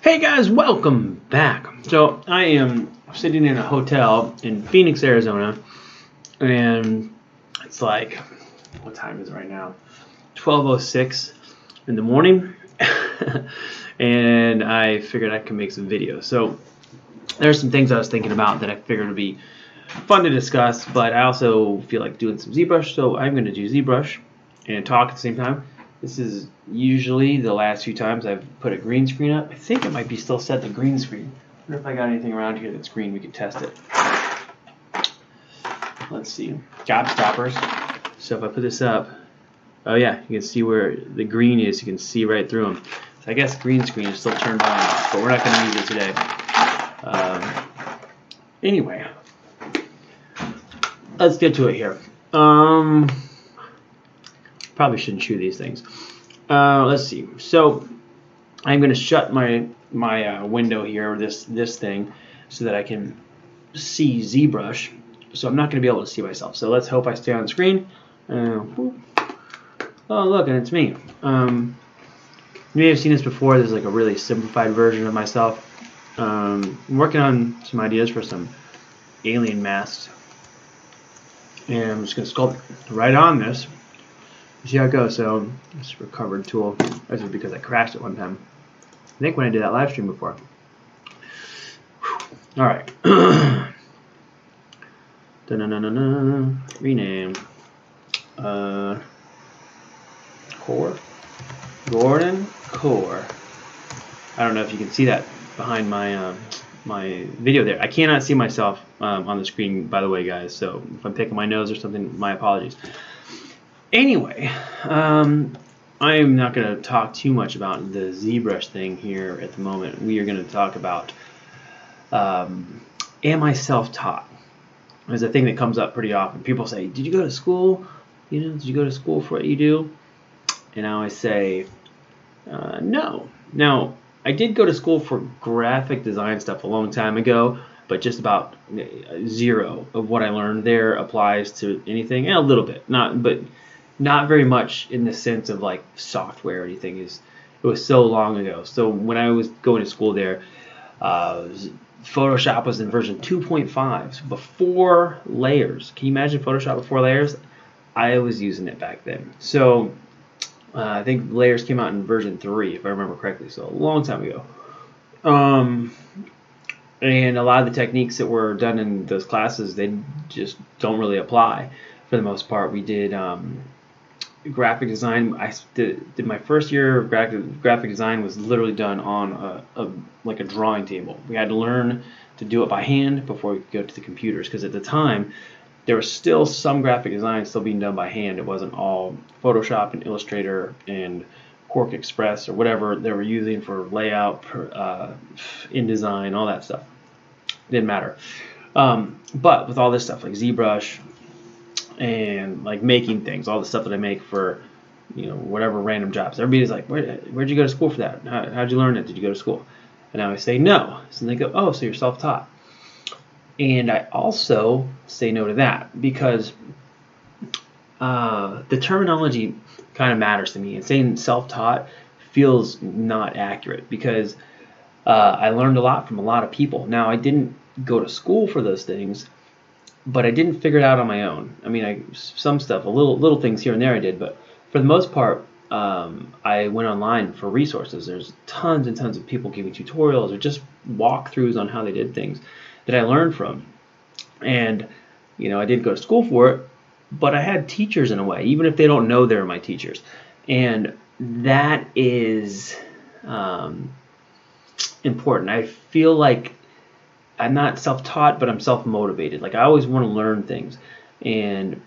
Hey guys, welcome back. So I am sitting in a hotel in Phoenix, Arizona, and it's like, what time is it right now? 12:06 in the morning, and I figured I could make some videos. So there's some things I was thinking about that I figured would be fun to discuss, but I also feel like doing some ZBrush, so I'm going to do ZBrush and talk at the same time. This is usually the last few times I've put a green screen up. I think it might be still set to green screen. I wonder if I got anything around here that's green. We could test it. Let's see. Gobstoppers. So if I put this up, oh yeah, you can see where the green is. You can see right through them. So I guess green screen is still turned on, but we're not going to use it today. Anyway, let's get to it here. Probably shouldn't chew these things. Let's see. So I'm going to shut my window here, this thing, so that I can see ZBrush. So I'm not going to be able to see myself. So let's hope I stay on screen. Oh look, and it's me. You may have seen this before. There's like a really simplified version of myself. I'm working on some ideas for some alien masks, and I'm just going to sculpt right on this. See how it goes. So this recovered tool. This is because I crashed it one time. I think when I did that live stream before. All right. Rename. Core. Gordon Core. I don't know if you can see that behind my my video there. I cannot see myself on the screen, by the way, guys. So if I'm picking my nose or something, my apologies. Anyway, I'm not going to talk too much about the ZBrush thing here at the moment. We are going to talk about, am I self-taught? There's a thing that comes up pretty often. People say, did you go to school? Did you go to school for what you do? And I always say, no. Now, I did go to school for graphic design stuff a long time ago, but just about zero of what I learned there applies to anything. A little bit, not very much in the sense of like software or anything. It was so long ago. So when I was going to school there, Photoshop was in version 2.5, so before layers. Can you imagine Photoshop before layers? I was using it back then. So I think layers came out in version 3, if I remember correctly. So a long time ago. And a lot of the techniques that were done in those classes, they just don't really apply for the most part. We did graphic design. I did my first year of graphic design was literally done on like a drawing table. We had to learn to do it by hand before we could go to the computers, because at the time there was still some graphic design still being done by hand. It wasn't all Photoshop and Illustrator and Quark Express or whatever they were using for layout, InDesign, all that stuff. Didn't matter. But with all this stuff like ZBrush and like making things, all the stuff that I make for, whatever random jobs, everybody's like, where'd you go to school for that? How'd you learn it? Did you go to school? And I always say no. So they go, oh, so you're self-taught. And I also say no to that, because the terminology kind of matters to me. And saying self-taught feels not accurate, because I learned a lot from a lot of people. Now, I didn't go to school for those things, but I didn't figure it out on my own. I mean, some stuff, little things here and there I did, but for the most part, I went online for resources. There's tons and tons of people giving tutorials or just walkthroughs on how they did things that I learned from. And, I didn't go to school for it, but I had teachers in a way, even if they don't know they're my teachers. And that is important. I feel like I'm not self-taught, but I'm self-motivated. Like, I always want to learn things. And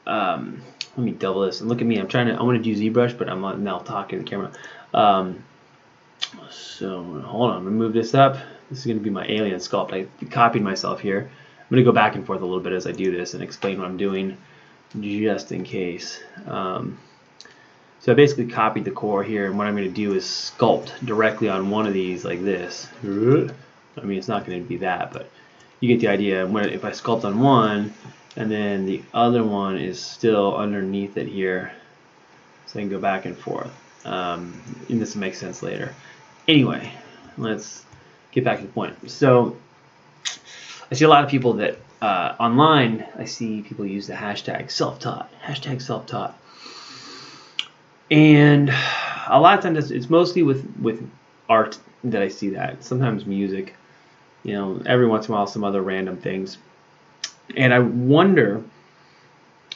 let me double this. And look at me. I want to do ZBrush, but I'm not now talking to the camera. So hold on. I'm going to move this up. This is going to be my alien sculpt. I copied myself here. I'm going to go back and forth a little bit as I do this and explain what I'm doing just in case. So I basically copied the core here, and what I'm going to do is sculpt directly on one of these like this. I mean, it's not going to be that, but you get the idea. If I sculpt on one, and then the other one is still underneath it here, so I can go back and forth. And this will make sense later. Anyway, let's get back to the point. So I see a lot of people that online, I see people use the hashtag self-taught, and a lot of times it's mostly with art that I see that. Sometimes music, every once in a while some other random things. And I wonder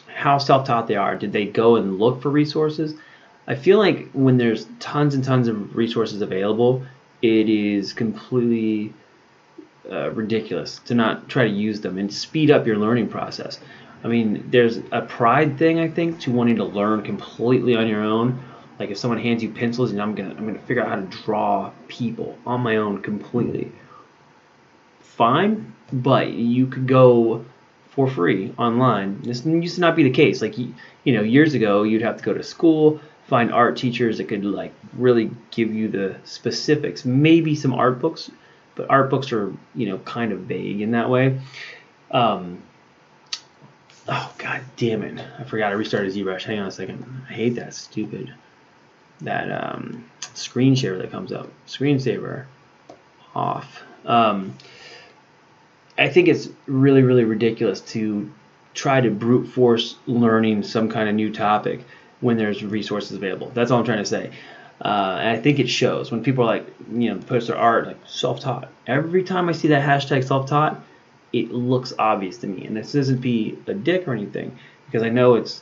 how self-taught they are. Did they go and look for resources? I feel like when there's tons and tons of resources available, it is completely ridiculous to not try to use them and speed up your learning process. I mean, there's a pride thing, I think, to wanting to learn completely on your own. Like if someone hands you pencils and I'm gonna figure out how to draw people on my own completely. Fine, but you could go for free online. This used to not be the case. Like years ago, you'd have to go to school, find art teachers that could like really give you the specifics. Maybe some art books, but art books are kind of vague in that way. Oh god damn it! I forgot to restart ZBrush. Hang on a second. I hate that stupid screensaver that comes up. Screensaver off. I think it's really, really ridiculous to try to brute force learning some kind of new topic when there's resources available. That's all I'm trying to say. And I think it shows when people are like, post their art, like self-taught. Every time I see that hashtag self-taught, it looks obvious to me. And this doesn't be a dick or anything, because I know it's,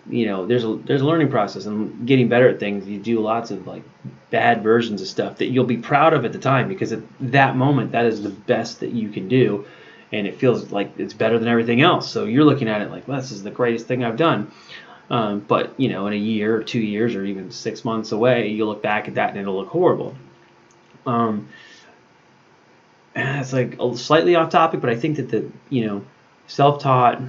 there's a learning process and getting better at things. You do lots of like bad versions of stuff that you'll be proud of at the time, because at that moment that is the best that you can do, and it feels like it's better than everything else. So you're looking at it like, well, this is the greatest thing I've done. But in a year or 2 years or even 6 months away, you'll look back at that and it'll look horrible. And it's like slightly off topic, but I think that the self-taught.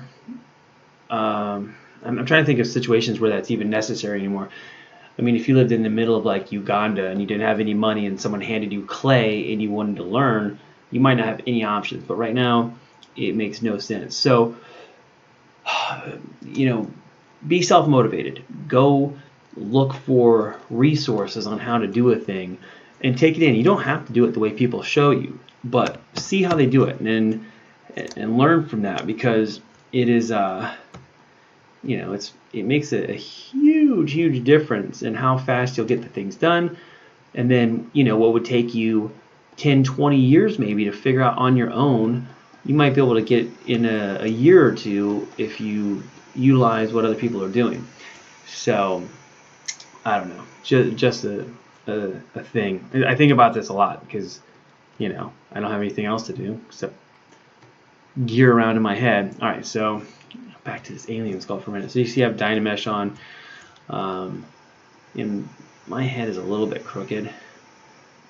I'm trying to think of situations where that's even necessary anymore. I mean, if you lived in the middle of like Uganda and you didn't have any money and someone handed you clay and you wanted to learn, you might not have any options. But right now, it makes no sense. So, be self-motivated. Go look for resources on how to do a thing and take it in. You don't have to do it the way people show you, but see how they do it and learn from that, because it is it makes a huge difference in how fast you'll get the things done. And then what would take you 10-20 years maybe to figure out on your own, you might be able to get in a year or two if you utilize what other people are doing. So I don't know, just a thing. I think about this a lot because I don't have anything else to do except gear around in my head. All right, so back to this alien skull for a minute. So you see I have Dynamesh on, and my head is a little bit crooked.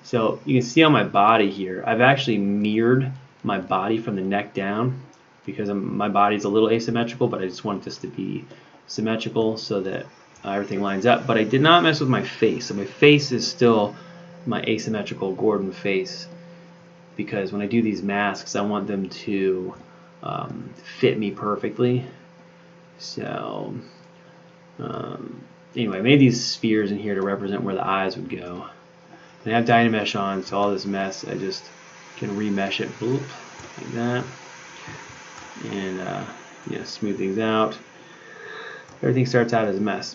So you can see on my body here, I've actually mirrored my body from the neck down, because my body's a little asymmetrical, but I just want this to be symmetrical so that everything lines up. But I did not mess with my face. So my face is still my asymmetrical Gordon face, because when I do these masks, I want them to fit me perfectly. So anyway, I made these spheres in here to represent where the eyes would go. And I have Dynamesh on, so all this mess, I just can remesh it, boop, like that, and smooth things out. Everything starts out as a mess.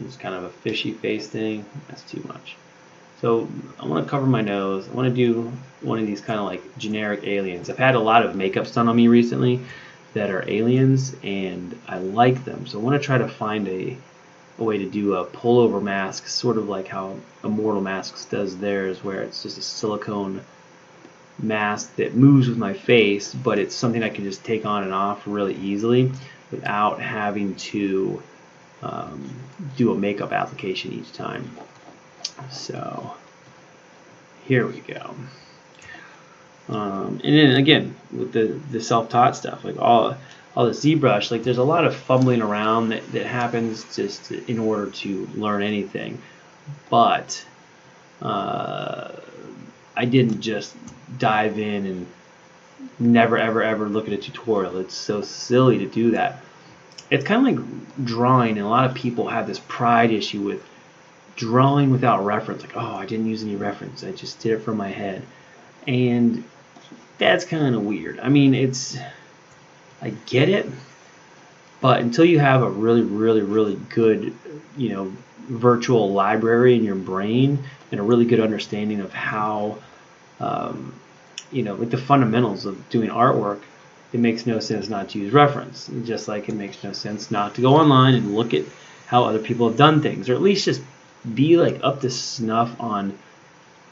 It's kind of a fishy face thing. That's too much. So I want to cover my nose. I want to do one of these kind of like generic aliens. I've had a lot of makeup done on me recently that are aliens, and I like them. So I want to try to find a way to do a pullover mask, sort of like how Immortal Masks does theirs, where it's just a silicone mask that moves with my face, but it's something I can just take on and off really easily without having to do a makeup application each time. So here we go. And then again with the self-taught stuff, like all the ZBrush, like there's a lot of fumbling around that happens just in order to learn anything. But I didn't just dive in and never ever look at a tutorial. It's so silly to do that. it's kind of like drawing, and a lot of people have this pride issue with drawing without reference. Like, oh, I didn't use any reference. I just did it from my head. And that's kind of weird. I mean, I get it, but until you have a really, really, really good, virtual library in your brain and a really good understanding of how, like the fundamentals of doing artwork, it makes no sense not to use reference. Just like it makes no sense not to go online and look at how other people have done things, or at least just be like up to snuff on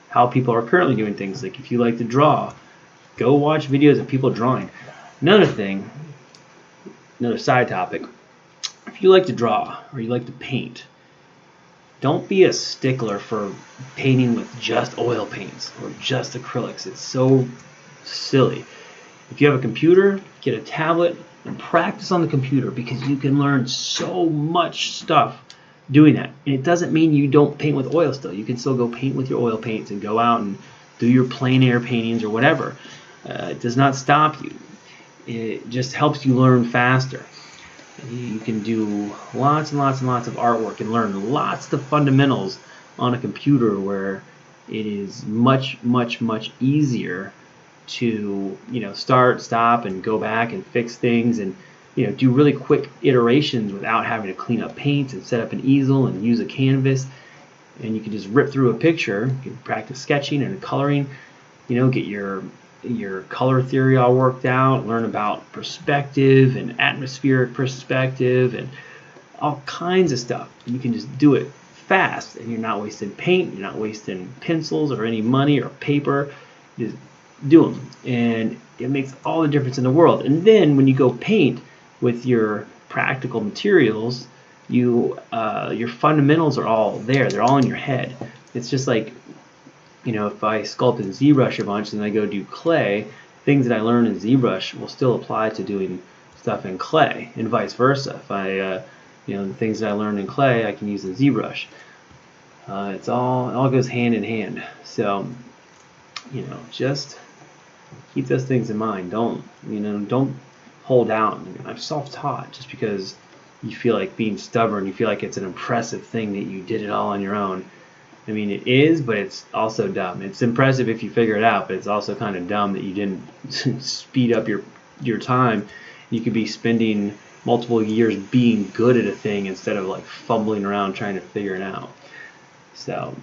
how people are currently doing things. Like if you like to draw, go watch videos of people drawing. Another thing, another side topic, if you like to draw or you like to paint, don't be a stickler for painting with just oil paints or just acrylics. It's so silly. If you have a computer, get a tablet and practice on the computer, because you can learn so much stuff doing that. And it doesn't mean you don't paint with oil still. You can still go paint with your oil paints and go out and do your plein air paintings or whatever. It does not stop you. It just helps you learn faster. You can do lots and lots and lots of artwork and learn lots of the fundamentals on a computer, where it is much, much, much easier to start, stop, and go back and fix things, and do really quick iterations without having to clean up paint and set up an easel and use a canvas. And you can just rip through a picture. You can practice sketching and coloring, get your color theory all worked out, learn about perspective and atmospheric perspective and all kinds of stuff. You can just do it fast, and you're not wasting paint, you're not wasting pencils or any money or paper. Just do them, and it makes all the difference in the world. And then when you go paint with your practical materials, your fundamentals are all there. They're all in your head. It's just like, if I sculpt in ZBrush a bunch and I go do clay, things that I learn in ZBrush will still apply to doing stuff in clay, and vice versa. If I, the things that I learned in clay, I can use in ZBrush. It all goes hand in hand. So, just keep those things in mind. Don't hold out. I'm self-taught just because you feel like being stubborn. You feel like it's an impressive thing that you did it all on your own. I mean, it is, but it's also dumb. It's impressive if you figure it out, but it's also kind of dumb that you didn't speed up your time. You could be spending multiple years being good at a thing instead of like fumbling around trying to figure it out. So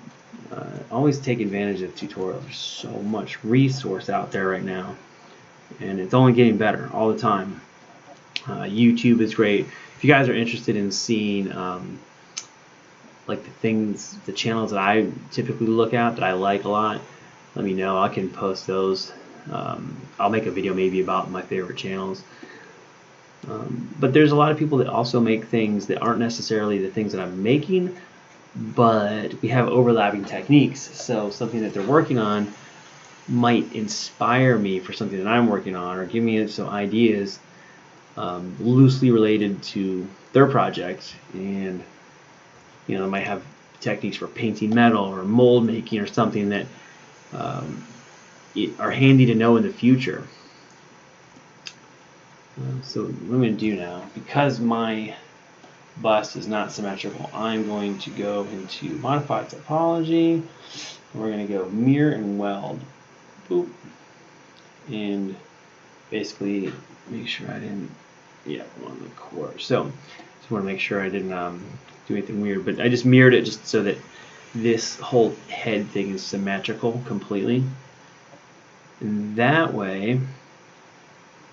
always take advantage of tutorials. There's so much resource out there right now, and it's only getting better all the time. YouTube is great. If you guys are interested in seeing like the channels that I typically look at that I like a lot, let me know. I can post those. I'll make a video maybe about my favorite channels. But there's a lot of people that also make things that aren't necessarily the things that I'm making, but we have overlapping techniques. So something that they're working on might inspire me for something that I'm working on, or give me some ideas loosely related to their project. And they might have techniques for painting metal or mold making or something that are handy to know in the future. So what I'm going to do now, because my bust is not symmetrical, I'm going to go into modify topology. We're going to go mirror and weld. Boop. And basically make sure I didn't, on the core. So just want to make sure I didn't do anything weird, but I just mirrored it just so that this whole head thing is symmetrical completely. And that way,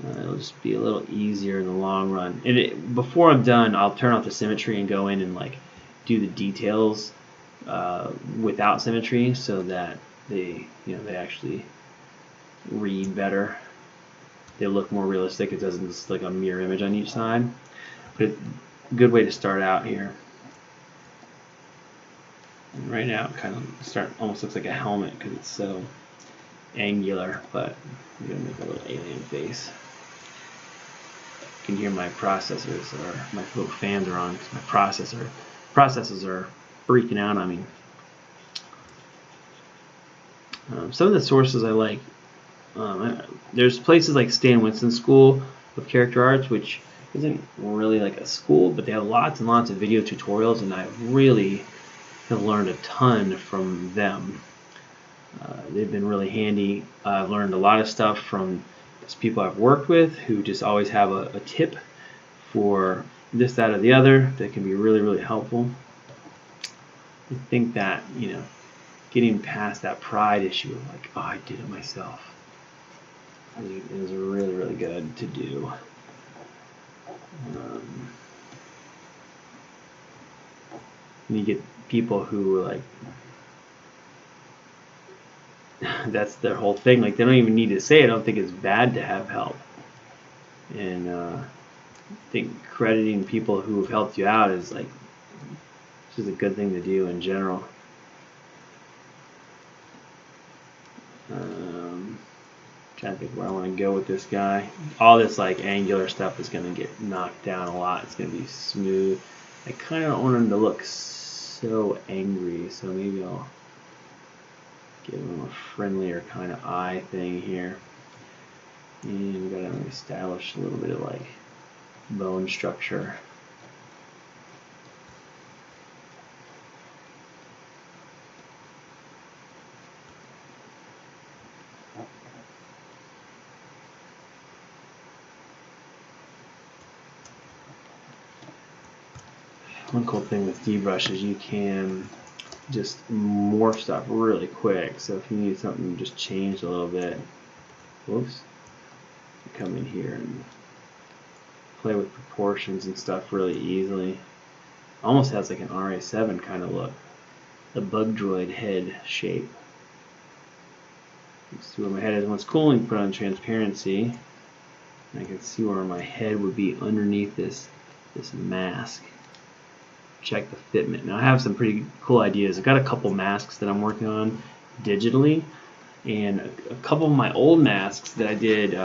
it'll just be a little easier in the long run. And before I'm done, I'll turn off the symmetry and go in and like do the details without symmetry, so that they actually read better. They look more realistic. It doesn't just like a mirror image on each side. But a good way to start out here. And right now, it kind of almost looks like a helmet because it's so angular. But I'm gonna make a little alien face. You can hear my processors, or my little fans are on because my processors are freaking out on me. Some of the sources I like, there's places like Stan Winston's School of Character Arts, which isn't really like a school, but they have lots and lots of video tutorials, and I really have learned a ton from them. They've been really handy. I've learned a lot of stuff from just people I've worked with who just always have a tip for this, that, or the other that can be really, really helpful. I think that, you know, getting past that pride issue of like, oh, I did it myself, is really, really good to do. You get people who like, that's their whole thing. Like, they don't even need to say, I don't think it's bad to have help. And I think crediting people who have helped you out is like, just a good thing to do in general. Trying to think where I want to go with this guy. All this like angular stuff is going to get knocked down a lot. It's going to be smooth. I kind of don't want him to look so angry, so maybe I'll give him a friendlier kind of eye thing here. And we got to establish a little bit of like bone structure. One cool thing with ZBrush is you can just morph stuff really quick. So if you need something just changed a little bit, whoops, you come in here and play with proportions and stuff really easily. Almost has like an RA7 kind of look, the bug droid head shape. You see where my head is. What's cool, you can put on transparency, and I can see where my head would be underneath this mask. Check the fitment. Now I have some pretty cool ideas. I've got a couple masks that I'm working on digitally, and a couple of my old masks that I did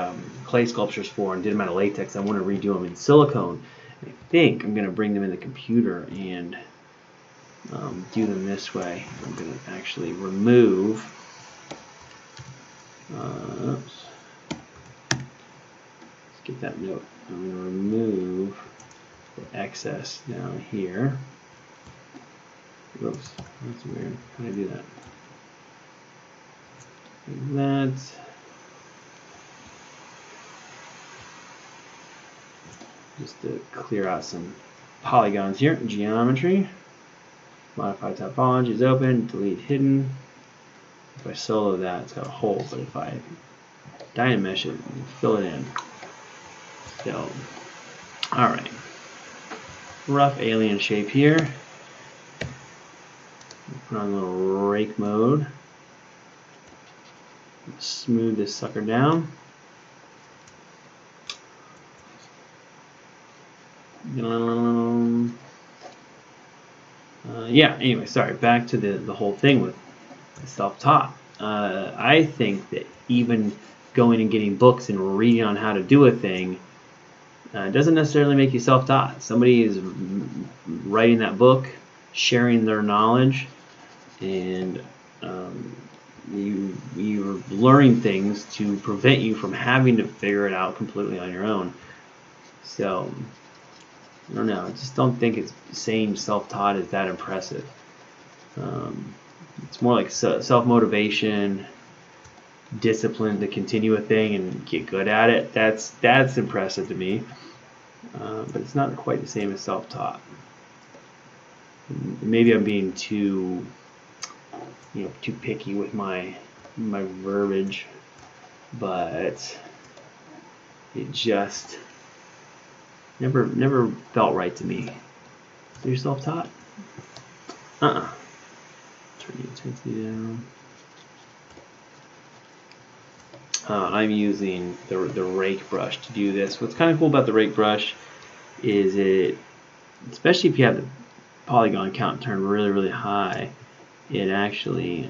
clay sculptures for and did them out of latex. I want to redo them in silicone. I think I'm going to bring them in the computer and do them this way. I'm going to actually remove oops. Let's get that note. I'm going to remove the excess down here. Oops, that's weird. How do I do that? Like that. Just to clear out some polygons here. Geometry. Modify topology is open. Delete hidden. If I solo that, it's got a hole, but if I dynamesh it, fill it in. So, alright. Rough alien shape here. Put on a little rake mode. Smooth this sucker down. Yeah, anyway, sorry, back to the whole thing with self-taught. I think that even going and getting books and reading on how to do a thing doesn't necessarily make you self-taught. Somebody is writing that book, sharing their knowledge, and you're learning things to prevent you from having to figure it out completely on your own. So, I don't know. I just don't think it's saying self-taught is that impressive. It's more like self-motivation, discipline to continue a thing and get good at it. That's impressive to me. But it's not quite the same as self-taught. Maybe I'm being too picky with my verbiage, but it just never felt right to me. So you're self-taught? Turn the intensity down. I'm using the rake brush to do this. What's kind of cool about the rake brush is it, especially if you have the polygon count turned really, really high, it actually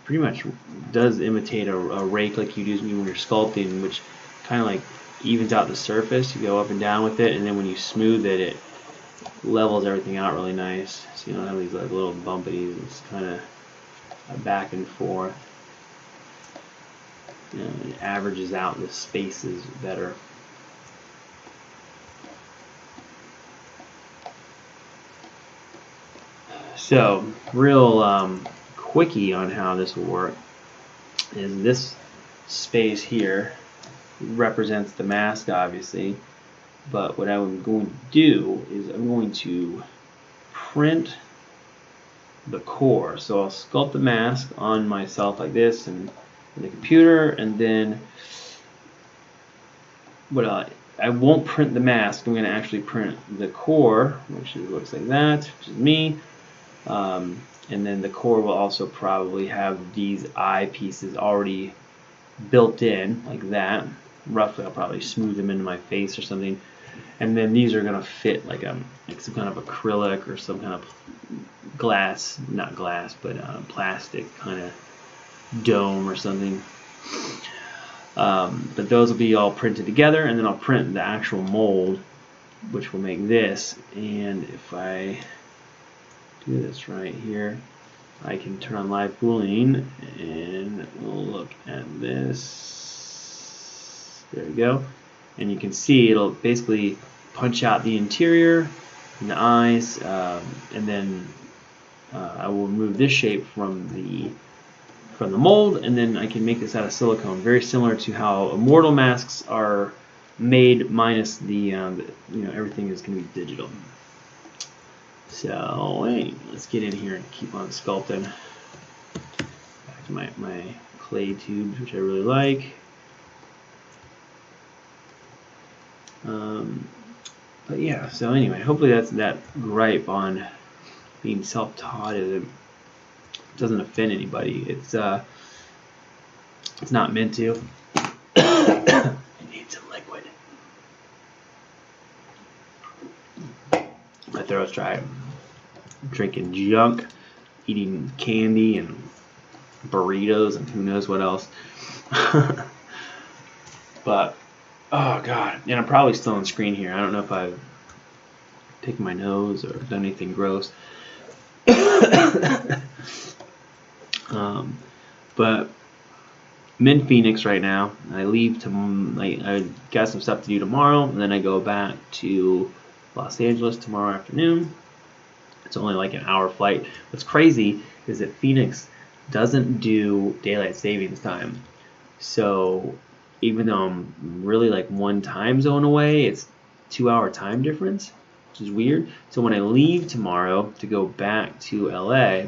pretty much does imitate a rake like you do when you're sculpting, which kind of like evens out the surface. You go up and down with it, and then when you smooth it, it levels everything out really nice. So you don't have these like little bumpities. It's kind of a back and forth. It averages out the spaces better. So, real quickie on how this will work is this space here represents the mask, obviously. But what I'm going to do is I'm going to print the core. So I'll sculpt the mask on myself like this and in the computer, and then I won't print the mask. I'm going to actually print the core, which looks like that, which is me. And then the core will also probably have these eye pieces already built in like that. Roughly, I'll probably smooth them into my face or something. And then these are going to fit like some kind of acrylic or some kind of glass, not glass, but plastic kind of dome or something. But those will be all printed together, and then I'll print the actual mold, which will make this. And if I do this right here, I can turn on live boolean, and we'll look at this. There we go. And you can see it'll basically punch out the interior and the eyes, and then I will remove this shape from the mold, and then I can make this out of silicone, very similar to how immortal masks are made, minus the everything is going to be digital. So let's get in here and keep on sculpting. Back to my clay tubes, which I really like. But yeah, so anyway, hopefully that's that gripe on being self-taught doesn't offend anybody. It's not meant to. It needs some liquid. My throat's dry. Drinking junk, eating candy and burritos and who knows what else. But oh god, and I'm probably still on screen here. I don't know if I've picked my nose or done anything gross. But I'm in Phoenix right now. I leave I got some stuff to do tomorrow, and then I go back to Los Angeles tomorrow afternoon. It's only like an hour flight. What's crazy is that Phoenix doesn't do daylight savings time. So even though I'm really like one time zone away, it's 2-hour time difference, which is weird. So when I leave tomorrow to go back to LA,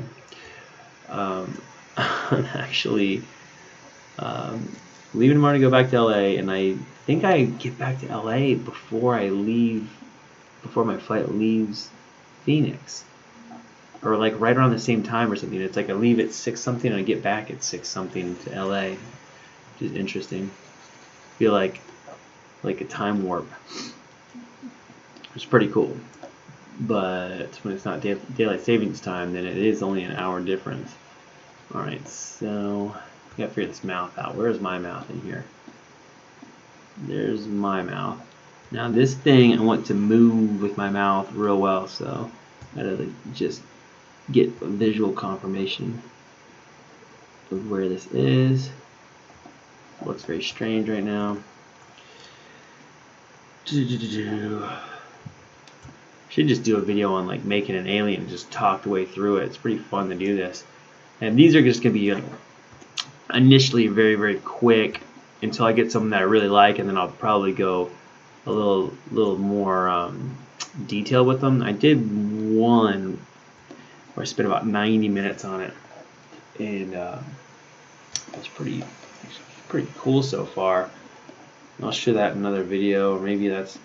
I'm actually leaving tomorrow to go back to LA, and I think I get back to LA before my flight leaves Phoenix, or like right around the same time or something. It's like I leave at 6 something and I get back at 6 something to LA, which is interesting. I feel like a time warp. It's pretty cool. But when it's not daylight savings time, then it is only an hour difference. Alright, so I gotta figure this mouth out. Where's my mouth in here? There's my mouth. Now this thing I want to move with my mouth real well, so I gotta just get a visual confirmation of where this is. It looks very strange right now. Should just do a video on like making an alien and just talk the way through it. It's pretty fun to do this. And these are just gonna be initially very, very quick until I get something that I really like, and then I'll probably go a little more detailed with them. I did one where I spent about 90 minutes on it, and it's pretty cool so far. I'll show that in another video, or maybe that's,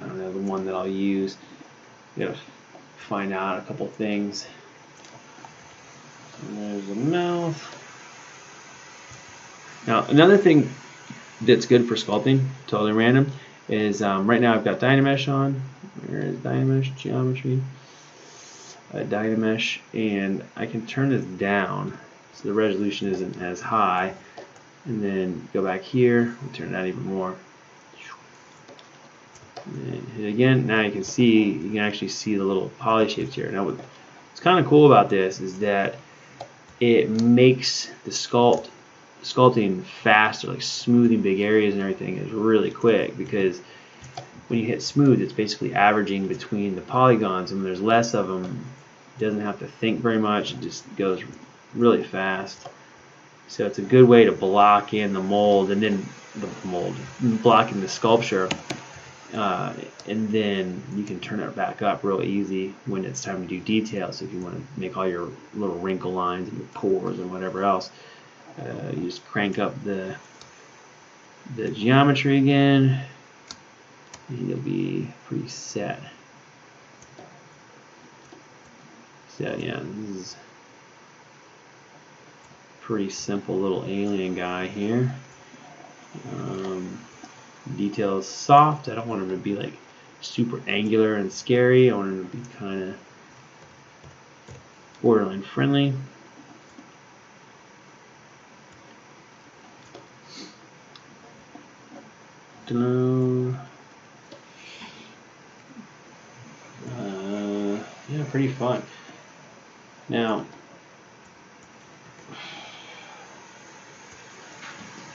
I don't know, the one that I'll use. You gotta find out a couple things. And there's the mouth. Now another thing that's good for sculpting, totally random, is right now I've got Dynamesh on. Where is Dynamesh? Geometry. Dynamesh, and I can turn this down so the resolution isn't as high, and then go back here and turn it down even more. And hit again. Now you can actually see the little poly shapes here. Now what's kind of cool about this is that it makes the sculpting faster, like smoothing big areas and everything is really quick, because when you hit smooth, it's basically averaging between the polygons, and when there's less of them, It doesn't have to think very much. It just goes really fast. So it's a good way to block in the mold, and then blocking the sculpture, and then you can turn it back up real easy when it's time to do details. So if you want to make all your little wrinkle lines and your pores and whatever else, you just crank up the geometry again, and you'll be pretty set. So yeah, this is a pretty simple little alien guy here. Detail is soft. I don't want him to be like super angular and scary. I want him to be kind of borderline friendly. Yeah, pretty fun. Now,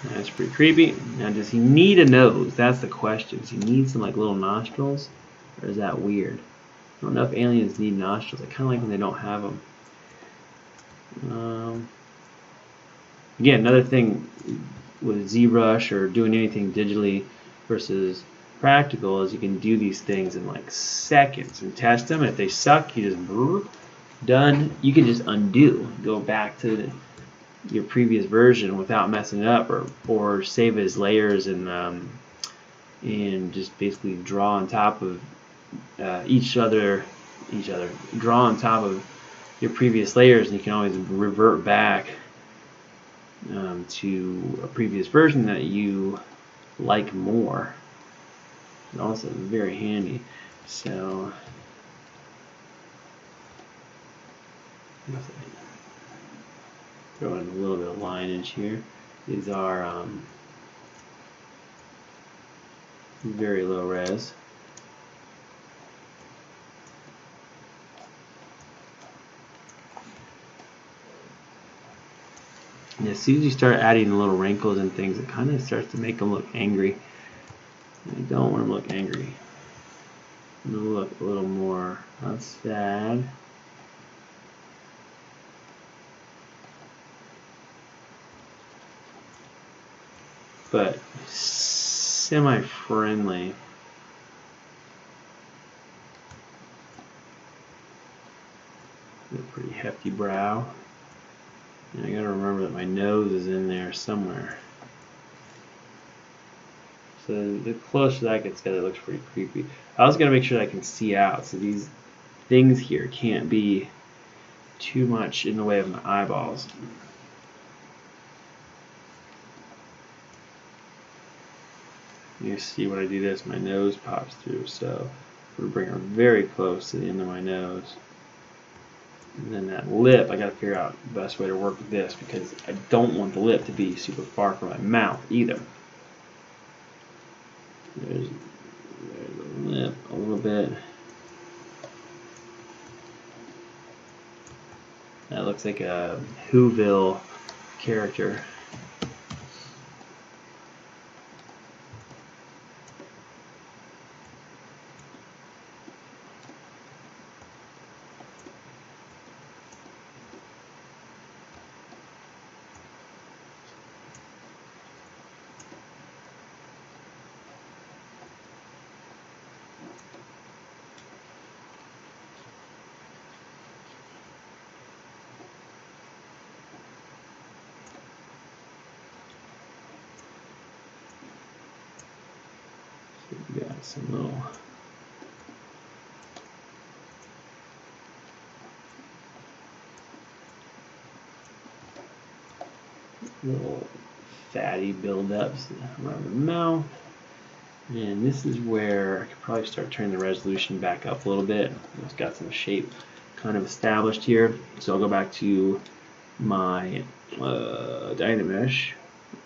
that's pretty creepy. Now, does he need a nose? That's the question. Does he need some like little nostrils, or is that weird? I don't know if aliens need nostrils. I kind of like when they don't have them. Again, another thing with ZBrush or doing anything digitally versus practical is you can do these things in like seconds and test them. And if they suck, you just done. You can just undo, go back to your previous version without messing it up, or save it as layers and just basically draw on top of each other, draw on top of your previous layers, and you can always revert back to a previous version that you like more. And also very handy. So throw in a little bit of lineage here. These are very low res. And as soon as you start adding the little wrinkles and things, it kind of starts to make them look angry. I don't want them to look angry. I'm going to look a little more sad. But semi-friendly. A pretty hefty brow. And I gotta remember that my nose is in there somewhere. So the closer that gets together, it looks pretty creepy. I also gotta make sure that I can see out. So these things here can't be too much in the way of my eyeballs. You see when I do this, my nose pops through. So I'm gonna bring her very close to the end of my nose. And then that lip, I got to figure out the best way to work with this because I don't want the lip to be super far from my mouth either. There's the lip a little bit. That looks like a Whoville character. We got some little fatty buildups around the mouth. And this is where I could probably start turning the resolution back up a little bit. It's got some shape kind of established here. So I'll go back to my Dynamesh,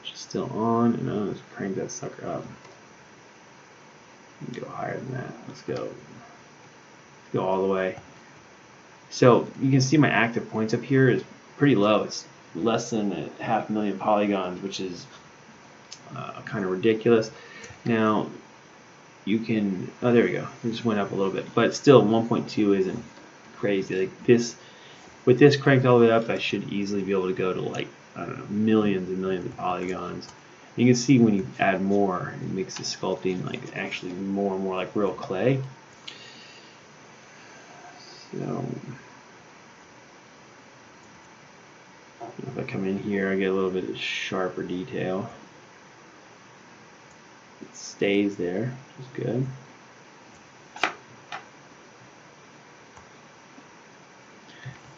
which is still on, and I'll just crank that sucker up. Go higher than that. Let's go all the way. So you can see my active points up here is pretty low. It's less than 500,000 polygons, which is kind of ridiculous. Now you can, oh there we go, it just went up a little bit, but still 1.2 isn't crazy. Like this, with this cranked all the way up, I should easily be able to go to like, I don't know, millions and millions of polygons. You can see when you add more, it makes the sculpting like actually more and more like real clay. So if I come in here, I get a little bit of sharper detail. It stays there, which is good.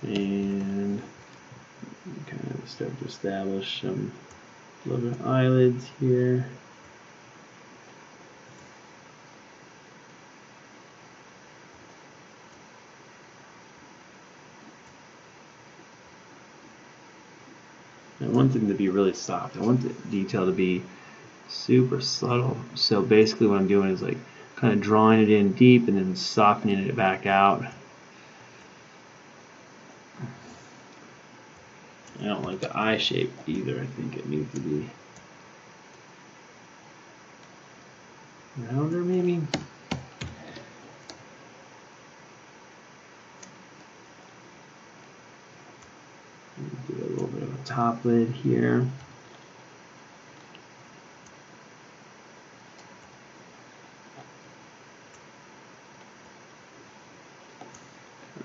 And kind of start to establish some little bit of eyelids here. I want them to be really soft. I want the detail to be super subtle. So basically what I'm doing is like kind of drawing it in deep and then softening it back out. I don't like the eye shape either. I think it needs to be rounder maybe. Do a little bit of a top lid here.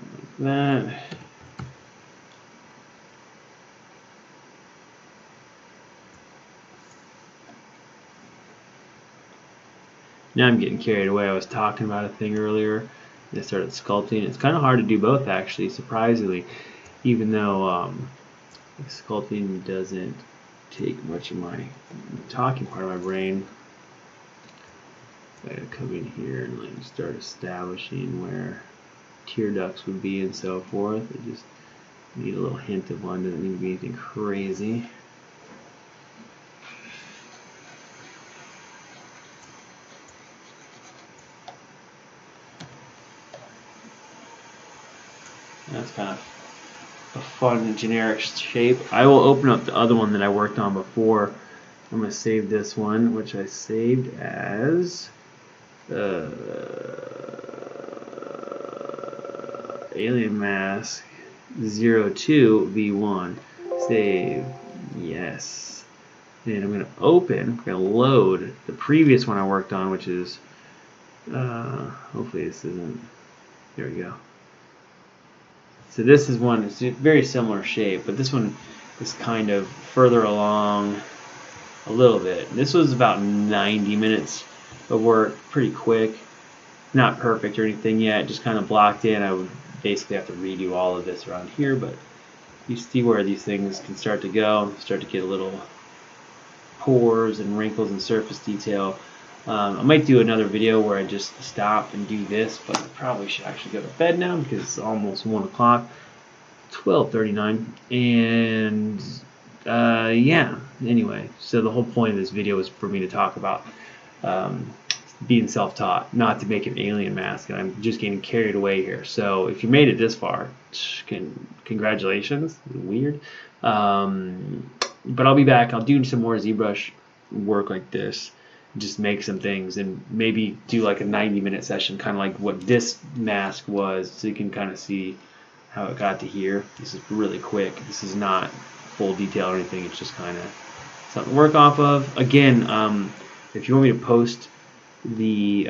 Like that. Now I'm getting carried away. I was talking about a thing earlier. I started sculpting. It's kind of hard to do both, actually, surprisingly, even though sculpting doesn't take much of my talking part of my brain. I gotta come in here and like start establishing where tear ducts would be and so forth. I just need a little hint of one. Doesn't need to be anything crazy. That's kind of a fun generic shape. I will open up the other one that I worked on before. I'm going to save this one, which I saved as Alien Mask 02V1. Save. Yes. And I'm going to open, I'm going to load the previous one I worked on, which is, hopefully this isn't, there we go. So this is one, it's a very similar shape, but this one is kind of further along a little bit. This was about 90 minutes of work, pretty quick. Not perfect or anything yet, just kind of blocked in. I would basically have to redo all of this around here, but you see where these things can start to go, start to get a little pores and wrinkles and surface detail. I might do another video where I just stop and do this, but I probably should actually go to bed now because it's almost 1 o'clock, 12:39, and yeah, anyway, so the whole point of this video is for me to talk about being self-taught, not to make an alien mask, and I'm just getting carried away here. So if you made it this far, congratulations. Weird. But I'll be back. I'll do some more ZBrush work like this, just make some things, and maybe do like a 90-minute session, kind of like what this mask was, so you can kind of see how it got to here. This is really quick. This is not full detail or anything. It's just kind of something to work off of. Again, if you want me to post the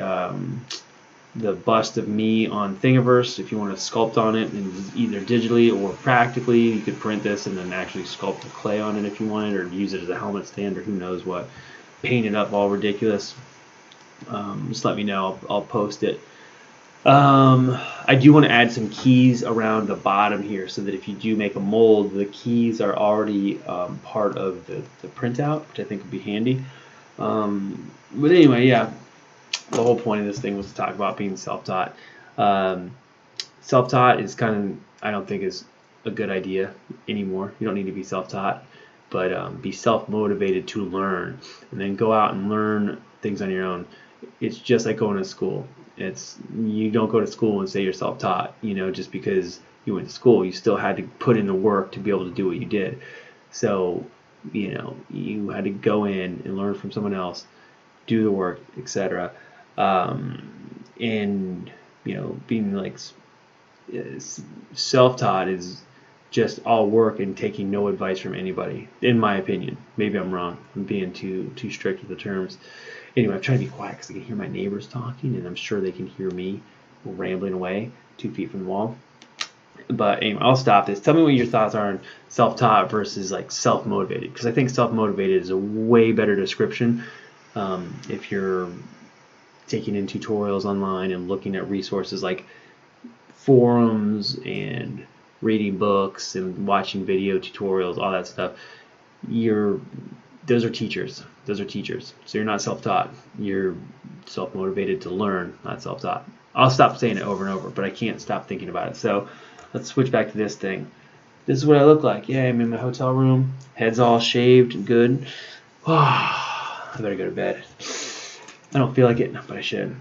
bust of me on Thingiverse, if you want to sculpt on it, and either digitally or practically, you could print this and then actually sculpt the clay on it if you wanted, or use it as a helmet stand, or who knows what. Paint it up all ridiculous. Just let me know. I'll post it. I do want to add some keys around the bottom here, so that if you do make a mold, the keys are already part of the printout, which I think would be handy. But anyway, yeah, the whole point of this thing was to talk about being self-taught. Self-taught is kind of, I don't think, is a good idea anymore. You don't need to be self-taught, but be self-motivated to learn, and then go out and learn things on your own. It's just like going to school. You don't go to school and say you're self-taught, just because you went to school. You still had to put in the work to be able to do what you did. So, you had to go in and learn from someone else, do the work, etc. And being like self-taught is just all work and taking no advice from anybody, in my opinion. Maybe I'm wrong. I'm being too strict with the terms. Anyway, I'm trying to be quiet because I can hear my neighbors talking, and I'm sure they can hear me rambling away 2 feet from the wall. But anyway, I'll stop this. Tell me what your thoughts are on self-taught versus like self-motivated, because I think self-motivated is a way better description. If you're taking in tutorials online and looking at resources like forums and reading books and watching video tutorials, all that stuff, those are teachers. So you're not self-taught. You're self-motivated to learn, not self-taught. I'll stop saying it over and over, but I can't stop thinking about it. So let's switch back to this thing. This is what I look like. Yeah, I'm in my hotel room. Head's all shaved and good. I better go to bed. I don't feel like it, but I should.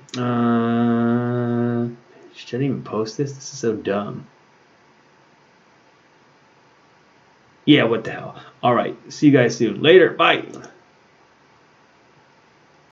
Should I even post this? This is so dumb. Yeah, what the hell. All right, see you guys soon. Later. Bye.